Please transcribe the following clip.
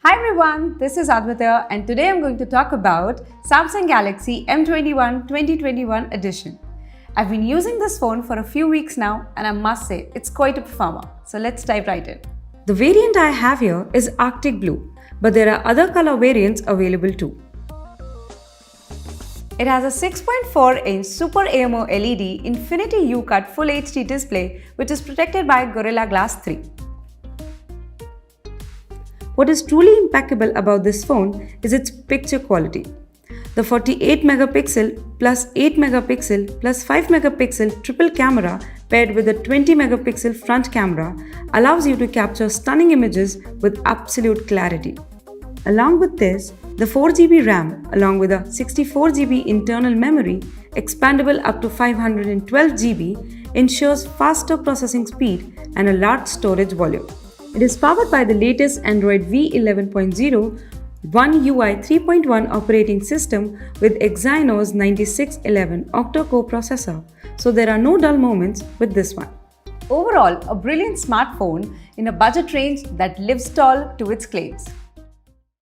Hi everyone, this is Advita and today I'm going to talk about Samsung Galaxy M21 2021 edition. I've been using this phone for a few weeks now and I must say it's quite a performer. So let's dive right in. The variant I have here is Arctic Blue, but there are other color variants available too. It has a 6.4-inch Super AMO LED Infinity U-Cut Full HD display which is protected by Gorilla Glass 3. What is truly impeccable about this phone is its picture quality. The 48 megapixel plus 8 megapixel plus 5 megapixel triple camera paired with a 20 megapixel front camera allows you to capture stunning images with absolute clarity. Along with this, the 4GB RAM along with a 64GB internal memory expandable up to 512GB ensures faster processing speed and a large storage volume. It is powered by the latest Android V11.0 One UI 3.1 operating system with Exynos 9611 octa-core processor, so there are no dull moments with this one. Overall, a brilliant smartphone in a budget range that lives tall to its claims.